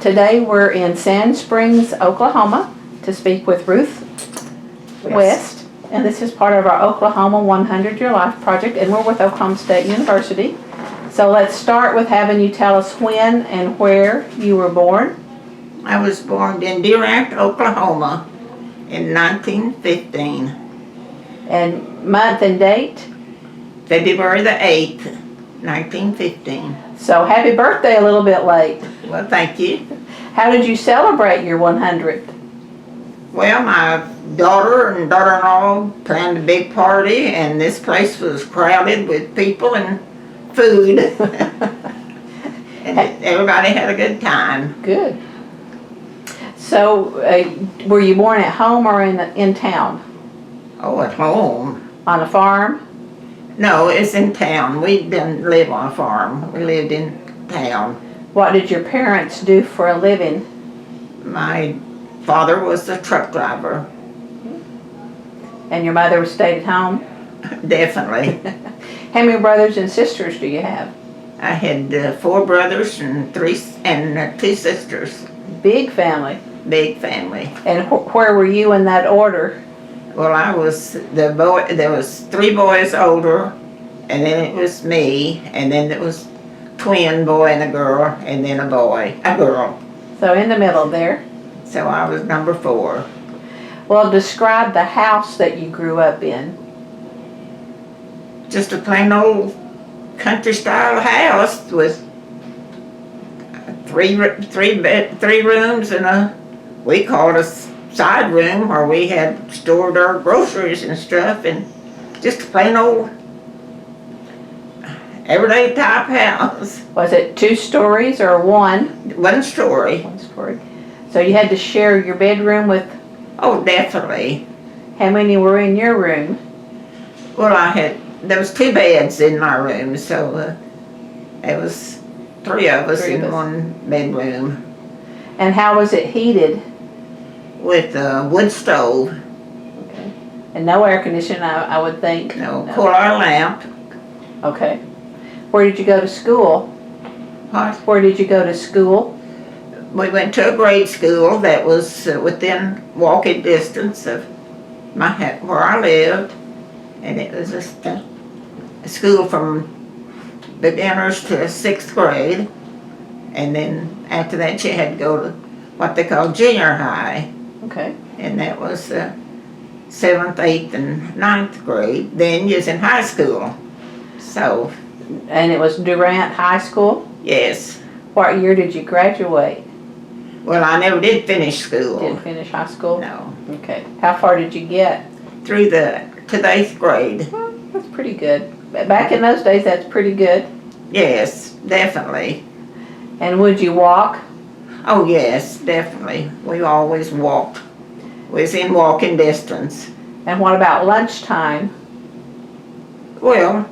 Today we're in Sand Springs, Oklahoma to speak with Ruth West. And this is part of our Oklahoma 100 Year Life project, and we're with Oklahoma State University. So let's start with having you tell us when and where you were born. I was born in Durant, Oklahoma in 1915. And month and date? February the 8th, 1915. So happy birthday a little bit late. Well, thank you. How did you celebrate your 100th? Well, my daughter and daughter-in-law planned a big party, and this place was crowded with people and food. And everybody had a good time. Good. So, were you born at home or in town? Oh, at home. On a farm? No, it's in town. We didn't live on a farm. We lived in town. What did your parents do for a living? My father was a truck driver. And your mother stayed at home? Definitely. How many brothers and sisters do you have? I had 4 brothers and 2 sisters. Big family. Big family. And where were you in that order? Well, I was the boy. There was 3 boys older, and then it was me, and then it was twin boy and a girl, and then a girl. So in the middle there. So I was number 4. Well, describe the house that you grew up in. Just a plain old country-style house with 3 rooms and we called a side room where we had stored our groceries and stuff, and just a plain old everyday type house. Was it 2 stories or 1? 1 story. 1 story. So you had to share your bedroom with? Oh, definitely. How many were in your room? Well, there was 2 beds in my room, so it was 3 of us in 1 bedroom. And how was it heated? With a wood stove. Okay. And no air conditioning, I would think? No, coal oil lamp. Okay. Where did you go to school? What? Where did you go to school? We went to a grade school that was within walking distance of where I lived, and it was just a school from beginners to 6th grade, and then after that you had to go to what they call junior high. Okay. And that was 7th, 8th, and 9th grade. Then you was in high school. So. And it was Durant High School? Yes. What year did you graduate? Well, I never did finish school. Didn't finish high school? No. Okay. How far did you get? To the 8th grade. Well, that's pretty good. Back in those days, that's pretty good. Yes, definitely. And would you walk? Oh, yes, definitely. We always walked. We was in walking distance. And what about lunchtime? Well,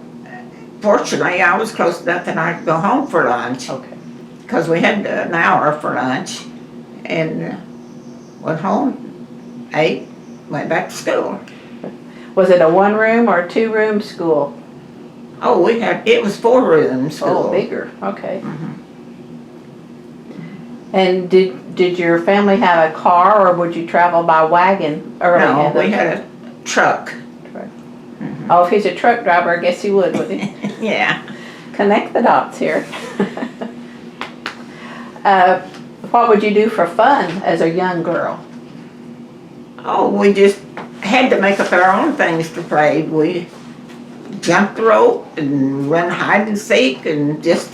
fortunately, I was close enough that I could go home for lunch. Okay. Because we had an hour for lunch, and went home, ate, went back to school. Was it a 1-room or 2-room school? Oh, it was 4-room school. Oh, bigger. Okay. Mm-hmm. And did your family have a car, or would you travel by wagon? No, we had a truck. Mm-hmm. Oh, if he's a truck driver, I guess he would, wouldn't he? Yeah. Connect the dots here. What would you do for fun as a young girl? Oh, we just had to make up our own things to play. We jumped the rope and run hide and seek and just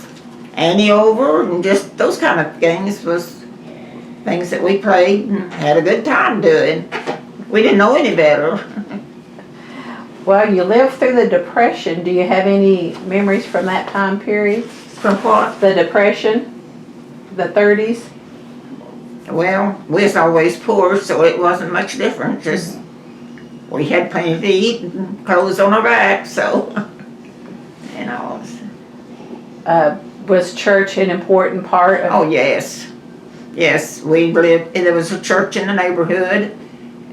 Annie over and just those kind of things was things that we played and had a good time doing. We didn't know any better. Well, you lived through the Depression. Do you have any memories from that time period? From what? The Depression, the 30s? Well, we was always poor, so it wasn't much different. Just we had plenty to eat and clothes on our back, so you know. Was church an important part of? Oh, yes. Yes, we lived, there was a church in the neighborhood,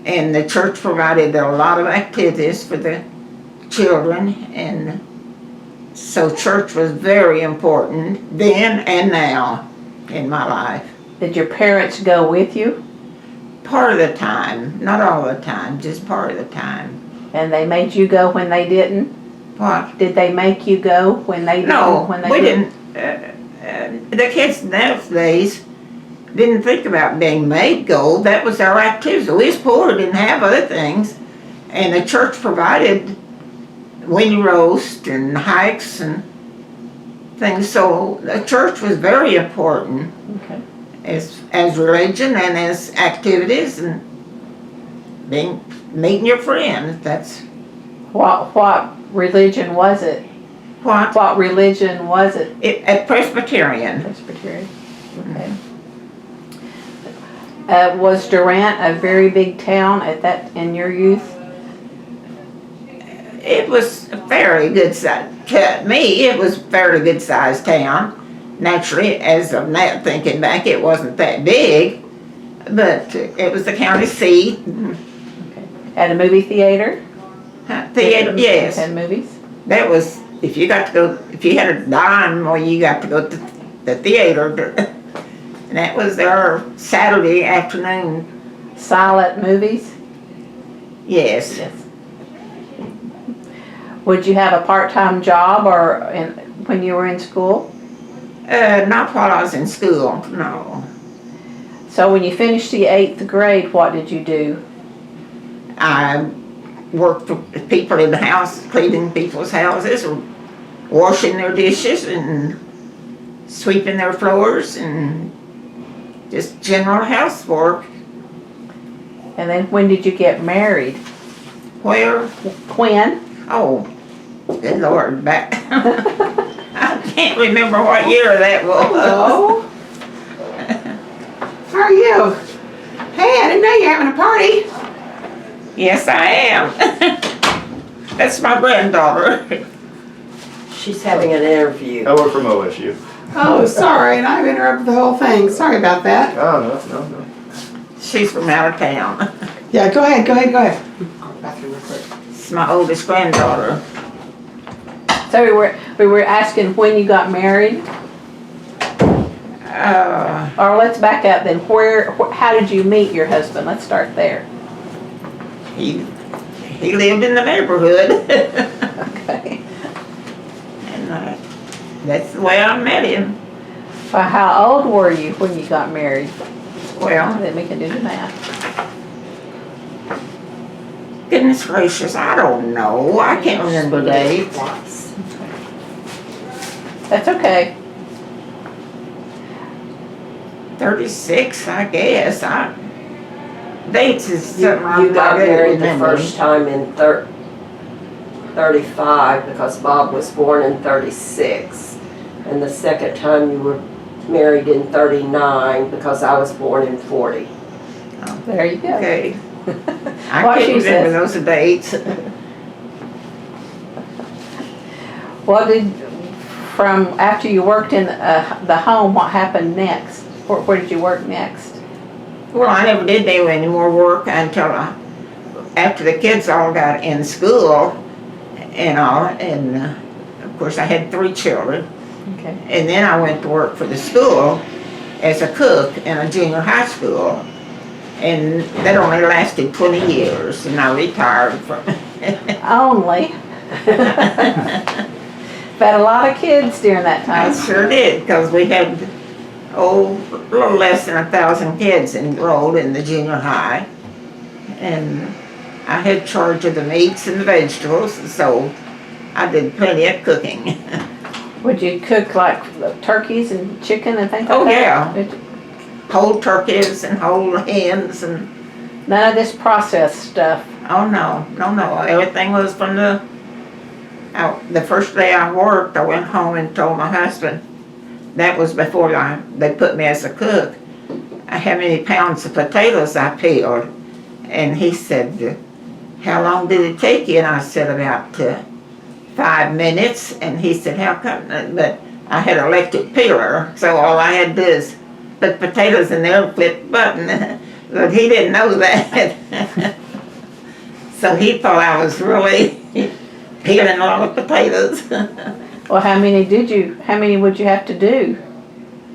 and the church provided a lot of activities for the children, and so church was very important then and now in my life. Did your parents go with you? Part of the time, not all the time, just part of the time. And they made you go when they didn't? What? Did they make you go when they didn't? No, when they we didn't. The kids nowadays didn't think about being made go. That was our activity. We was poor, didn't have other things. And the church provided windy roast and hikes and things. So the church was very important. Okay. As religion and as activities and meeting your friends. That's What religion was it? What religion was it? At Presbyterian. Presbyterian. Okay. Was Durant a very big town in your youth? It was a fairly good size. To me, it was a fairly good sized town. Naturally, as of now, thinking back, it wasn't that big, but it was the county seat. Okay. Had a movie theater? Theater, yes. Had movies? That was, if you had a dime, well, you got to go to the theater. And that was our Saturday afternoon. Silent movies? Yes. Yes. Would you have a part-time job when you were in school? Not while I was in school, no. So when you finished the 8th grade, what did you do? I worked for people in the house, cleaning people's houses, or washing their dishes and sweeping their floors and just general housework. And then when did you get married? Where? When? Oh, good Lord, back. I can't remember what year that was. Hello. How are you? Hey, I didn't know you were having a party. Yes, I am. That's my granddaughter. She's having an interview. Oh, we're from OSU. Oh, sorry, and I've interrupted the whole thing. Sorry about that. Oh, no. She's from out of town. Yeah, go ahead. Go to the bathroom real quick. It's my oldest granddaughter. So we were asking when you got married? Or let's back up then. How did you meet your husband? Let's start there. He lived in the neighborhood. Okay. And that's the way I met him. Well, how old were you when you got married? Well, Then we can do the math. goodness gracious, I don't know. I can't remember dates. Twice. That's okay. 36, I guess. Dates is something You got married the remember. first time in 35 because Bob was born in 36. And the second time you were married in 39 because I was born in 40. There you go. Okay. I What can't she remember says. those dates. What from after you worked in the home, what happened next? Where did you work next? Well, I never did do any more work until after the kids all got in school and all. And of course, I had 3 children. Okay. And then I went to work for the school as a cook in a junior high school. And that only lasted 20 years, and I retired from it. Only. But a lot of kids during that I time. sure did, because we had, a little less than 1,000 kids enrolled in the junior high. And I had charge of the meats and the vegetables, so I did plenty of cooking. Would you cook like turkeys and chicken and things like Oh, that? yeah. Did you- Whole turkeys and whole hens and, None of this processed stuff. oh no, everything was from the first day I worked, I went home and told my husband, that was before they put me as a cook, how many pounds of potatoes I peeled. And he said, how long did it take you? And I said, about 5 minutes. And he said, how come? But I had an electric peeler, so all I had to do is put potatoes in there and flip the button. But he didn't know that. So he thought I was really peeling a lot of potatoes. Well, how many would you have to do?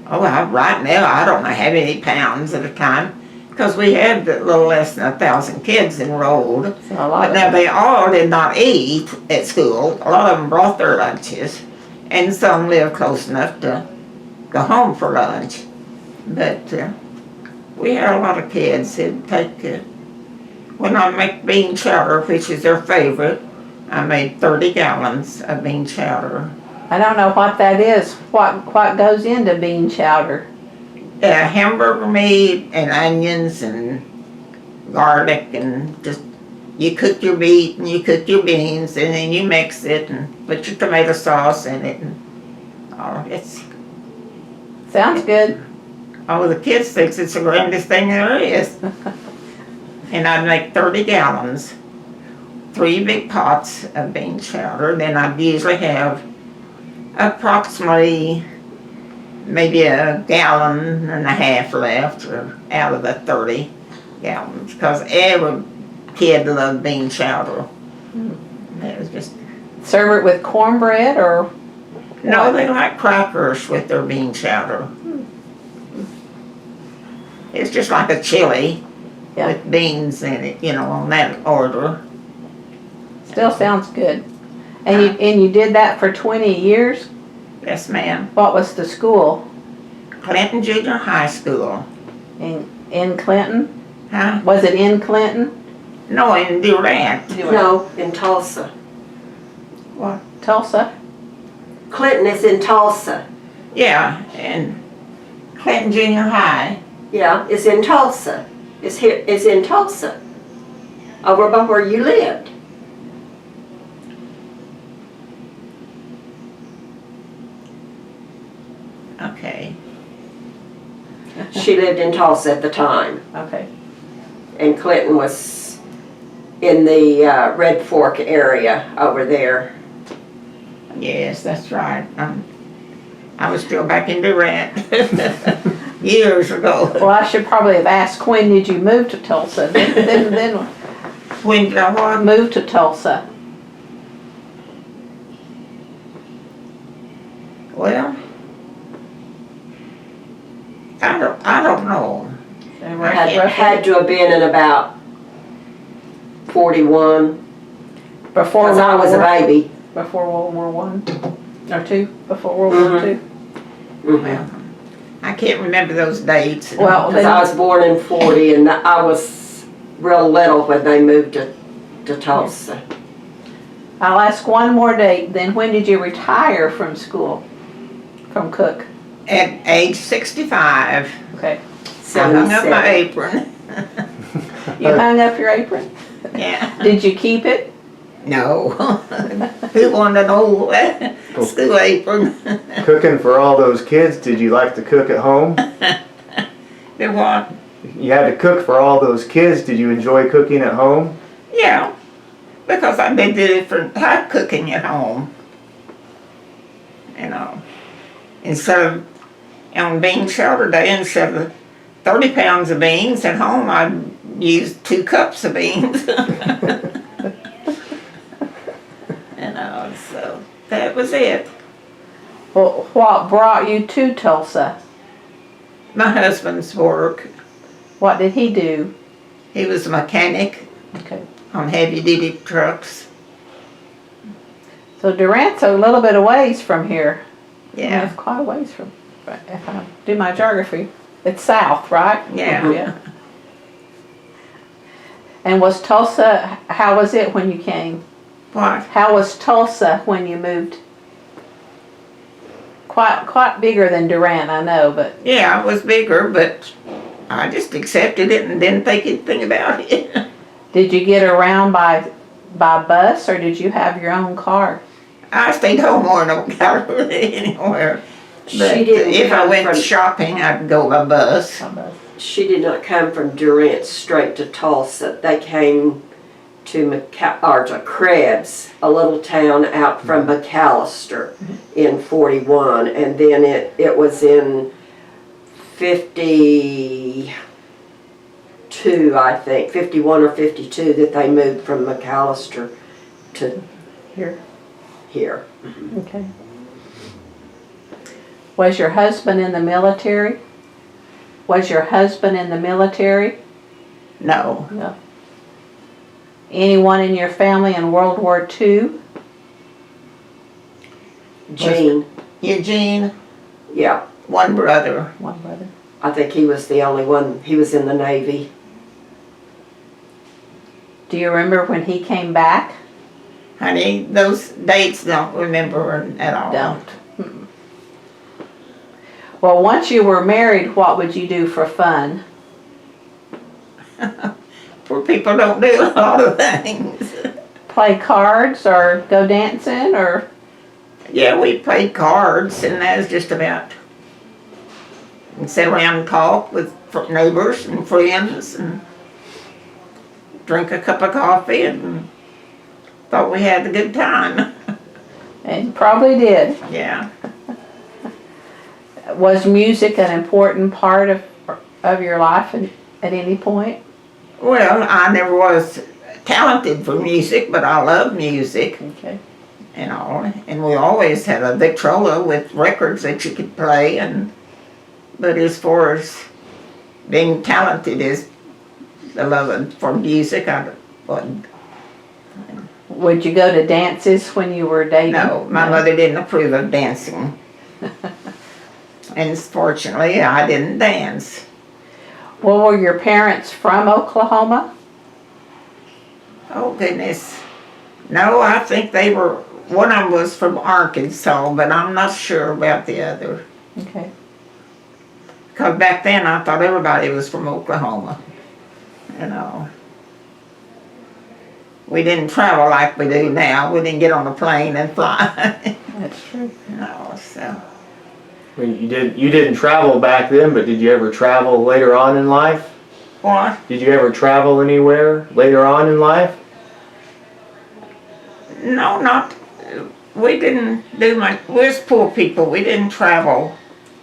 Oh, right now, I don't know how many pounds at a time, because we had a little less than 1,000 kids enrolled. So a lot But now they all did not eat at school. A lot of them brought their lunches, and some lived close enough to go home for lunch. But we had a lot of kids who'd take, when I make bean chowder, which is their favorite, I made 30 gallons of bean chowder. I don't know what that is. What goes into bean chowder? Hamburger meat and onions and garlic, and just you cook your meat and you cook your beans, and then you mix it and put your tomato sauce in it, and it's Sounds good. the kids think it's the grandest thing there is. And I'd make 30 gallons, 3 big pots of bean chowder. Then I'd usually have approximately maybe a gallon and a half left out of the 30 gallons, because every kid loved bean chowder. It was just, Serve it with cornbread or no, they like crackers with their bean chowder. It's just like a chili with beans in it, on that order. still sounds good. And you did that for 20 years? Yes, ma'am. What was the school? Clinton Junior High School. In Clinton? Huh? Was it in Clinton? No, in Durant. No, in Tulsa. What? Tulsa? Clinton is in Tulsa. Yeah, and Clinton Junior High. Yeah, it's in Tulsa. It's in Tulsa. Over by where you lived. Okay. She lived in Tulsa at the time. Okay. And Clinton was in the Red Fork area over there. Yes, that's right. I was still back in Durant years ago. Well, I should probably have asked, when did you move to Tulsa? Then When did I what? move to Tulsa. Well, I don't know. Had to have been in about 41. Before Because I was a baby. Before World War One or two? Before World War Two? Well, I can't remember those dates. Well, Because I was born in 40 and I was real little when they moved to Tulsa. I'll ask one more date. Then when did you retire from school? From Cook? At age 65, Okay. I hung up my 77. apron. You hung up your apron? Yeah. Did you keep it? No. Who wanted an old school apron? Cooking for all those kids, did you like to cook at home? They want. You had to cook for all those kids, did you enjoy cooking at home? Yeah, because I've been different type cooking at home. Instead of on bean chowder day, instead of 30 pounds of beans at home, I used 2 cups of beans. So that was it. Well, what brought you to Tulsa? My husband's work. What did he do? He was a mechanic Okay. on heavy duty trucks. So Durant's a little bit of ways from here. Yeah. It's quite a ways from, if I do my geography. It's south, right? Yeah. And was Tulsa, how was it when you came? What? How was Tulsa when you moved? Quite bigger than Durant, I know, but Yeah, it was bigger, but I just accepted it and didn't think anything about it. did you get around by bus or did you have your own car? I stayed home more than I got really anywhere. But She didn't if I come went from- shopping, I'd go by bus. By bus. She did not come from Durant straight to Tulsa. They came to Krebs, a little town out from McAllister in 41. And then it was in 52, I think, 51 or 52 that they moved from McAllister to Here. here. Okay. Was your husband in the military? Was your husband in the military? No. No. Anyone in your family in World War II? Gene, Eugene, yeah, one brother. One brother. I think he was the only one. He was in the Navy. Do you remember when he came back? Honey, those dates don't remember at all. Don't. Mm-mm. Well, once you were married, what would you do for fun? Poor people don't do a lot of things. Play cards or go dancing or? Yeah, we played cards, and that was just about. And sit around and talk with neighbors and friends, and drink a cup of coffee, and thought we had a good time. And you probably did. Yeah. Was music an important part of your life at any point? Well, I never was talented for music, but I love music. Okay. And all, and we always had a Victrola with records that you could play, but as far as being talented is the love for music, I wasn't. Would you go to dances when you were dating? No, my mother didn't approve of dancing. And fortunately, I didn't dance. Well, were your parents from Oklahoma? Oh, goodness. No, I think they were, one of them was from Arkansas, but I'm not sure about the other. Okay. Because back then I thought everybody was from Oklahoma. You know. We didn't travel like we do now. We didn't get on a plane and fly. That's true. No, so. Well, you didn't travel back then, but did you ever travel later on in life? What? Did you ever travel anywhere later on in life? No, not. We didn't do much. We was poor people. We didn't travel.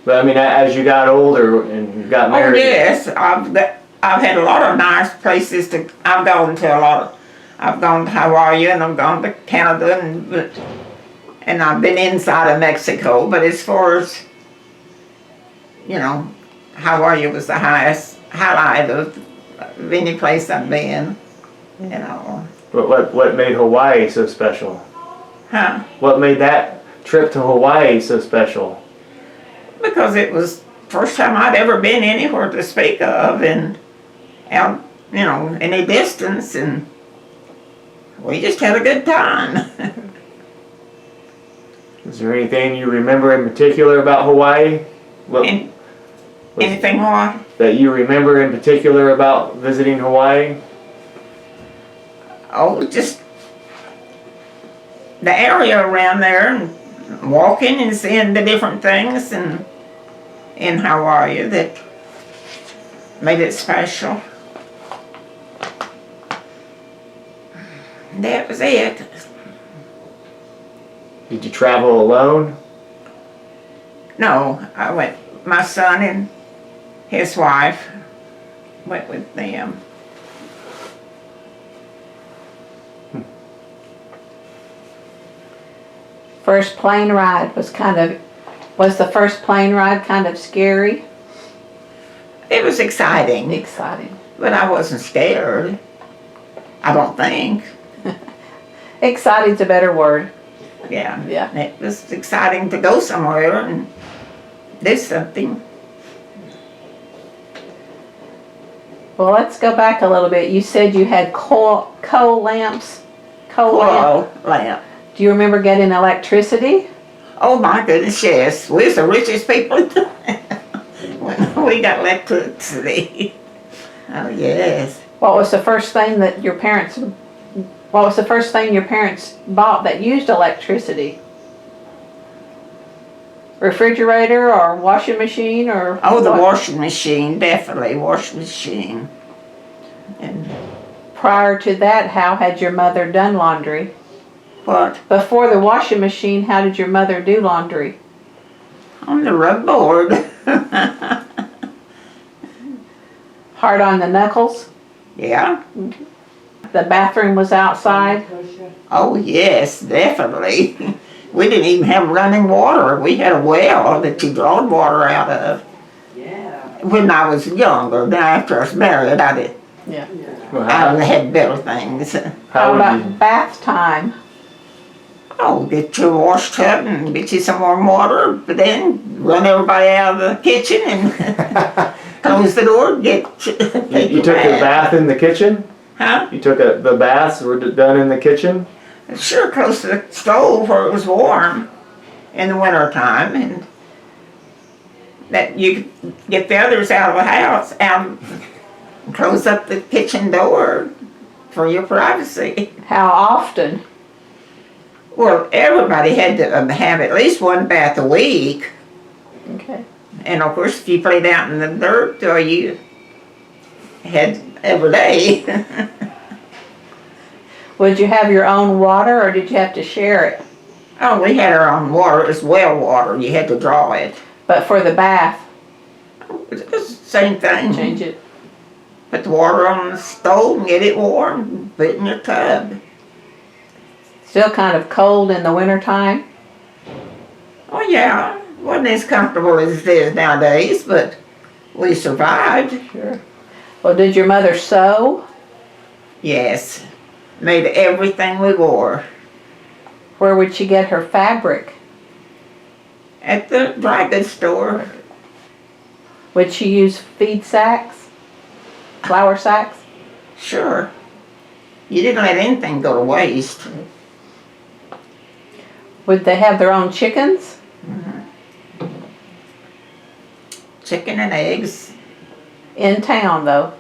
But I mean, as you got older and you got Oh married. yes, I've had a lot of nice places to. I've gone to a lot of. I've gone to Hawaii and I've gone to Canada and I've been inside of Mexico. But as far as Hawaii was the highlight of any place I've been. You know. But what made Hawaii so special? Huh? What made that trip to Hawaii so special? Because it was first time I'd ever been anywhere to speak of, and out, any distance, and we just had a good time. Is there anything you remember in particular about Hawaii? Anything more? That you remember in particular about visiting Hawaii? Oh, just the area around there, and walking and seeing the different things and in Hawaii that made it special. That was it. Did you travel alone? No, I went, my son and his wife went with them. First plane ride was the first plane ride kind of scary? It was exciting, Exciting. but I wasn't scared. I don't think. Exciting's a better word. Yeah. Yeah. It was exciting to go somewhere and do something. Well, let's go back a little bit. You said you had coal lamps. Coal lamp. Coal lamp. Do you remember getting electricity? Oh my goodness, yes. We're the richest people when we got electricity. Oh yes. What was the first thing your parents bought that used electricity? Refrigerator or washing machine or? Oh, the what? washing machine, definitely washing machine. And Prior to that, how had your mother done laundry? what? Before the washing machine, how did your mother do laundry? On the rug board. Hard on the knuckles? Yeah. The bathroom was outside? Oh yes, definitely. We didn't even have running water. We had a well that you drawed water out of. Yeah. When I was younger, then after I was married, I did. Well, I had better things. How would about you, bath time? Oh, get your wash tub and get you some warm water, but then run everybody out of the kitchen and close the door, take you took a bath in the kitchen? Huh? You took the baths were done in the kitchen? Sure, close to the stove where it was warm in the winter time, and that you could get the others out of the house, and close up the kitchen door for your privacy. How often? Well, everybody had to have at least one bath a week. Okay. And of course, if you played out in the dirt, or you had every day. Would you have your own water or did you have to share it? Oh, we had our own water. It was well water. You had to draw it. But for the bath, It was the same thing. change it. Put the water on the stove and get it warm. Put it in your tub. Still kind of cold in the wintertime. Oh yeah, wasn't as comfortable as it is nowadays, but we survived. Sure. Well, did your mother sew? Yes, made everything we wore Where would she get her fabric? at the dry goods store. Would she use feed sacks? Flour sacks? Sure, you didn't let anything go to waste. Would they have their own chickens? Chicken and eggs. In town, though.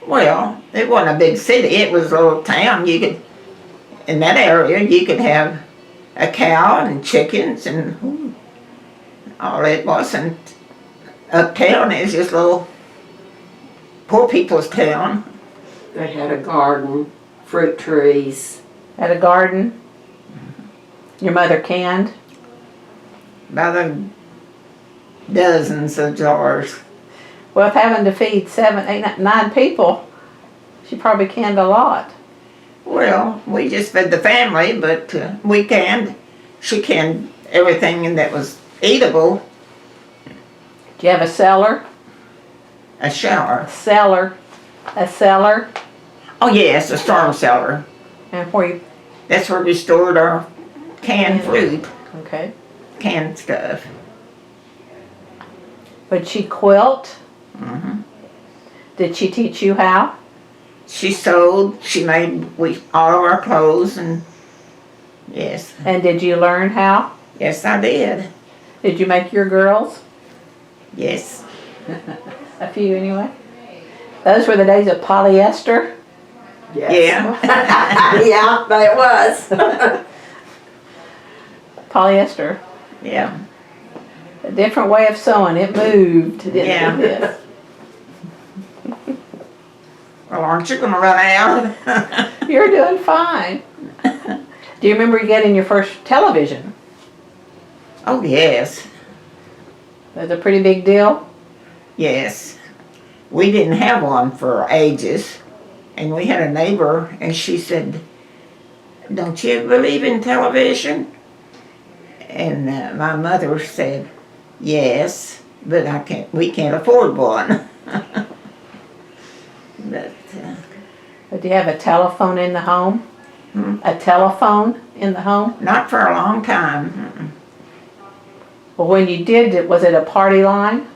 Well, it wasn't a big city. It was a little town. You could, in that area, you could have a cow and chickens and all. It wasn't uptown. It was just a little poor people's town. They had a garden, fruit trees. Had a garden. Your mother canned. By the dozens of jars. Well, if having to feed 7, 8, 9 people, she probably canned a lot. Well, we just fed the family, but we canned. She canned everything that was eatable. Do you have a cellar? A shower. Cellar. A cellar. Oh yes, a storm cellar. And where you, That's where we stored our canned fruit, okay. canned stuff. Would she quilt? Mm-hmm. Did she teach you how? She sewed. She made all of our clothes, and yes, And did you learn how? yes, I did. Did you make your girls? Yes, A few anyway. Those were the days of polyester. Yes. yeah, Yeah, but it was. Polyester. yeah. A different way of sewing. It moved. Didn't Yeah. it? Yes. Well, aren't you gonna run out? You're doing fine. Do you remember getting your first television? Oh yes, It was a pretty big deal. yes. We didn't have one for ages, and we had a neighbor, and she said, "Don't you believe in television?" And my mother said, "Yes, but we can't afford one." But Do you have a telephone in the home? A telephone in the home? not for a long time. Mm-mm. Well, when you did, was it a party line?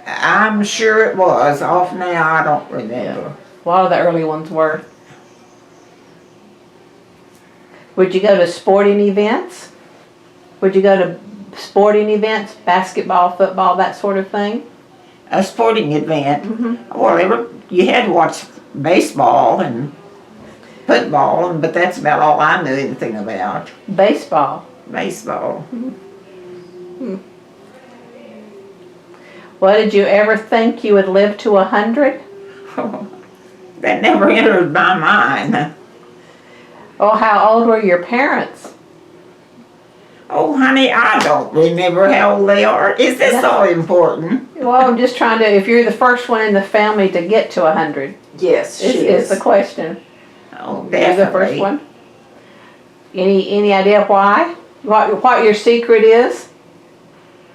I'm sure it was. Off now, I don't remember. A lot of the early ones were. Would you go to sporting events? Would you go to sporting events, basketball, football, that sort of thing? A sporting event. Well, you had to watch baseball and football, but that's about all I knew anything about. Baseball. Baseball. Well, did you ever think you would live to 100? That never entered my mind. Oh, how old were your parents? Oh, honey, I don't remember how old they are. Is this so important? Well, I'm just trying to, if you're the first one in the family to get to 100, Yes, she is is. the question. Oh, You're the first definitely. one? Any idea why? What your secret is?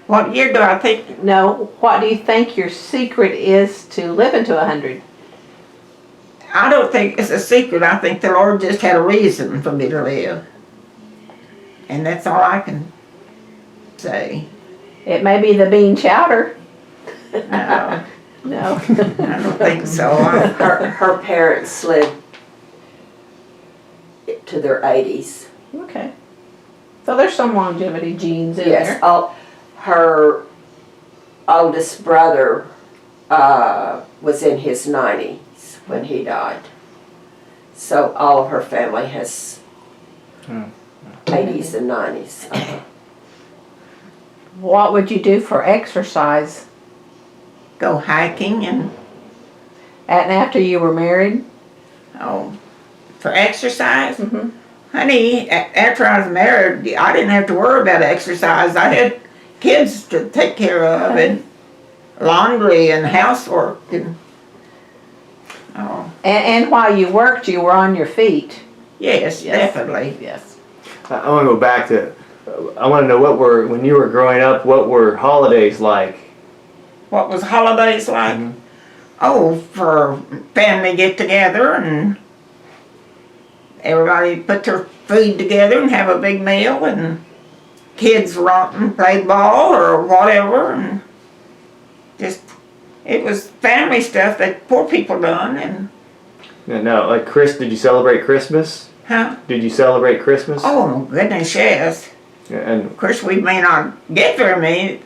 What year do I think? No, what do you think your secret is to living to 100? I don't think it's a secret. I think the Lord just had a reason for me to live. And that's all I can say. It may be the bean chowder. No, No. I don't think so. Her parents lived to their 80s. Okay. So there's some longevity genes in Yes, there. her oldest brother was in his 90s when he died. So all of her family has 80s and 90s. What would you do for exercise Go hiking and, at and after you were married? for exercise. Mhm. Honey, after I was married, I didn't have to worry about exercise. I had kids to take care of and laundry and housework and, And while you worked, you were on your feet. yes, definitely. Yes. I want to go back to, I want to know when you were growing up, what were holidays like? What was holidays like? Mhm. Oh, for family get together and everybody put their food together and have a big meal and kids romp and play ball or whatever and just, it was family stuff that poor people done and, No, like did you celebrate Christmas? huh? Did you celebrate Christmas? Oh, goodness, yes. And Of course, we may not get very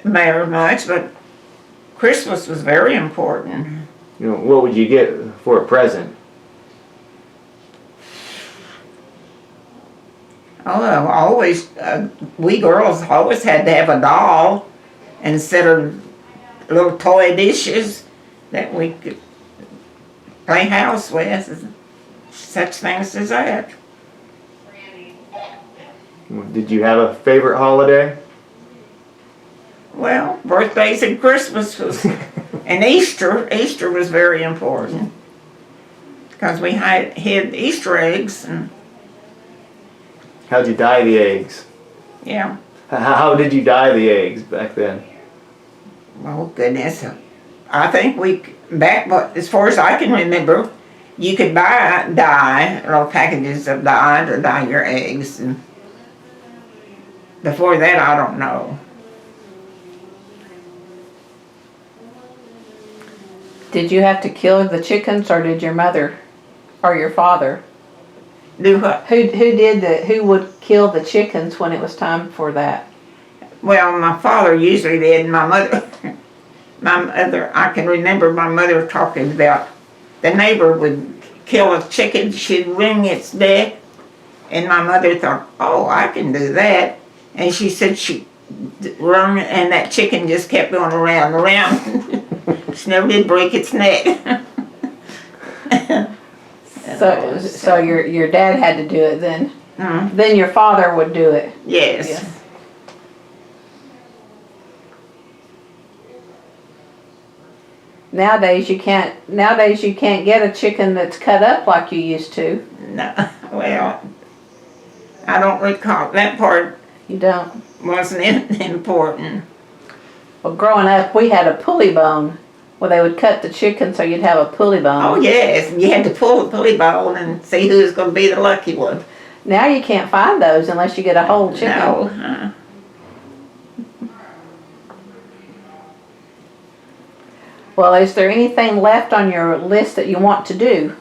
much, but Christmas was very important. what would you get for a present? Oh, always, we girls always had to have a doll instead of little toy dishes that we could play house with, such things as that. Did you have a favorite holiday? Well, birthdays and Christmas was, and Easter was very important because we hid Easter eggs and, How'd you dye the eggs? yeah. How did you dye the eggs back then? Oh, goodness. I think as far as I can remember, you could buy dye, little packages of dye to dye your eggs. And before that, I don't know. Did you have to kill the chickens, or did your mother or your father? Do what? Who would kill the chickens when it was time for that? Well, my father usually did, and my mother, I can remember my mother talking about the neighbor would kill a chicken, she'd wring its neck, and my mother thought, oh, I can do that. And she said she wrung, and that chicken just kept going around and around. She never did break its neck. So your dad had to do it then. Mm, Then your father would do it. yes. Nowadays you can't get a chicken that's cut up like you used to. No, well, I don't recall. That part You don't. wasn't important. Well, growing up we had a pulley bone where they would cut the chicken so you'd have a pulley bone. Oh, yes, you had to pull the pulley bone and see who's going to be the lucky one. Now you can't find those unless you get a whole chicken. No. Well, is there anything left on your list that you want to do?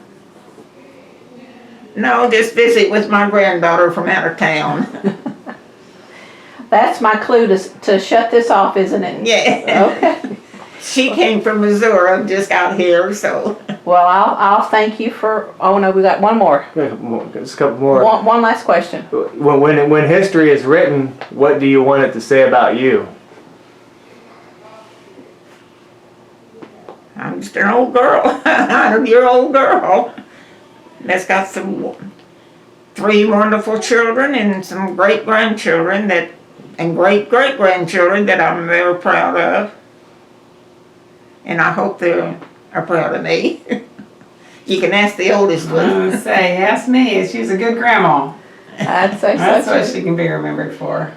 No, just visit with my granddaughter from out of town. That's my clue to shut this off, isn't it? Yeah. Okay. She came from Missouri, just out here, so. Well, I'll thank you for. Oh no, we got one more. Just a couple more. One last question. When history is written, what do you want it to say about you? I'm just an old girl, 100-year-old girl that's got three wonderful children and some great-grandchildren and great-great-grandchildren that I'm very proud of. And I hope they are proud of me. You can ask the oldest one. Say, ask me. She's a good grandma. I'd say That's so what too. she can be remembered for.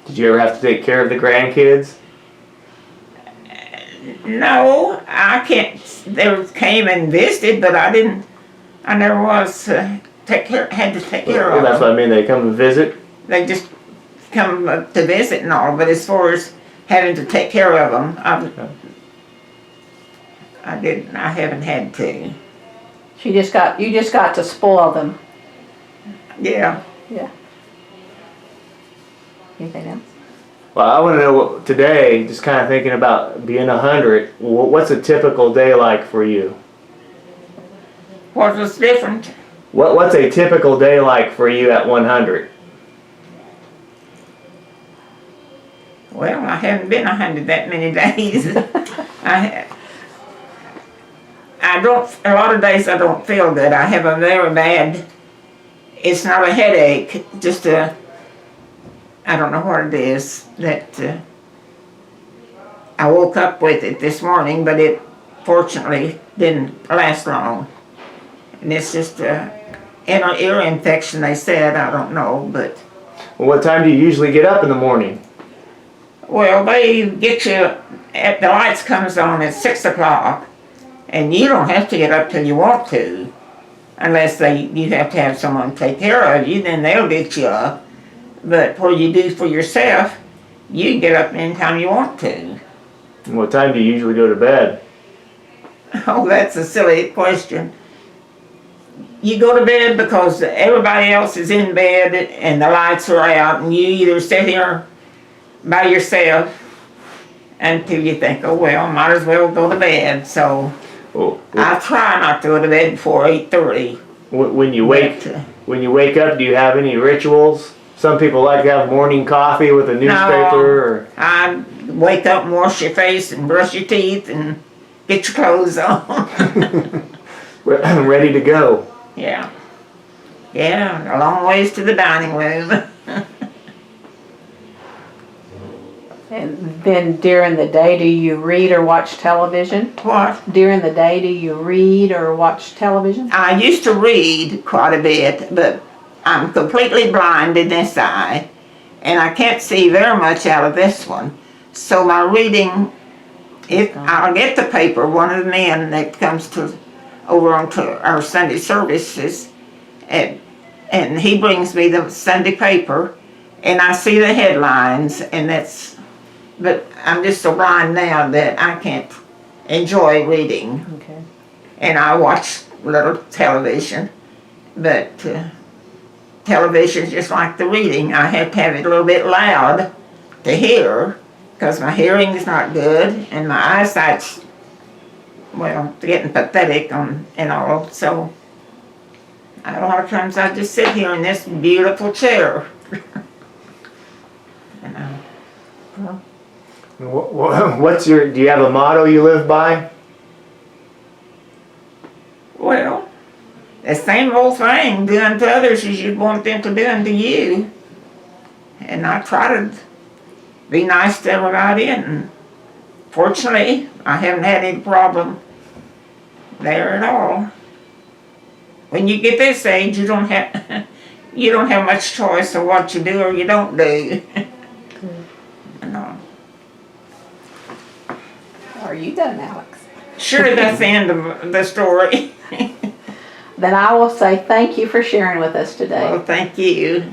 Did you ever have to take care of the grandkids? No, I can't. They came and visited, but I didn't. I never was had to take care Well, of that's them. what I mean. They come and visit. They just come to visit and all. But as far as having to take care of them, I didn't. I haven't had to. You just got to spoil them. Yeah. Anything else? Well, I want to know today. Just kind of thinking about being 100. What's a typical day like for you? What was different? What's a typical day like for you at 100? Well, I haven't been 100 that many days. I don't. A lot of days I don't feel good. I have a very bad. It's not a headache, just a. I don't know what it is that. I woke up with it this morning, but it fortunately didn't last long. And it's just an ear infection. They said, I don't know, but. Well, what time do you usually get up in the morning? Well, they get you. The lights comes on at 6 o'clock. And you don't have to get up till you want to, unless you have to have someone take care of you, then they'll get you up. But what you do for yourself, you can get up anytime you want to. And what time do you usually go to bed? Oh, that's a silly question. You go to bed because everybody else is in bed and the lights are out, and you either sit here by yourself until you think, oh well, might as well go to bed. So I try not to go to bed before 8:30. When you wake up, do you have any rituals? Some people like to have morning coffee with a newspaper. No, I wake up and wash your face and brush your teeth and get your clothes on. Or ready to go. Yeah, a long ways to the dining room. And then during the day, do you read or watch television? What? During the day, do you read or watch television? I used to read quite a bit, but I'm completely blind in this eye, and I can't see very much out of this one. So my reading, if I'll get the paper, one of the men that comes over onto our Sunday services, and he brings me the Sunday paper, and I see the headlines, and that's. But I'm just so blind now that I can't enjoy reading. Okay. And I watch little television, but television's just like the reading. I have to have it a little bit loud to hear, because my hearing is not good and my eyesight's, well, getting pathetic and all. So a lot of times I just sit here in this beautiful chair. Do you have a motto you live by? Well, the same old thing, do unto others as you'd want them to do unto you. And I try to be nice to everybody, and fortunately, I haven't had any problem there at all. When you get this age, you don't have much choice of what you do or you don't do. No. Are you done, Alex? Sure, that's the end of the story. Then I will say thank you for sharing with us today. Well, thank you.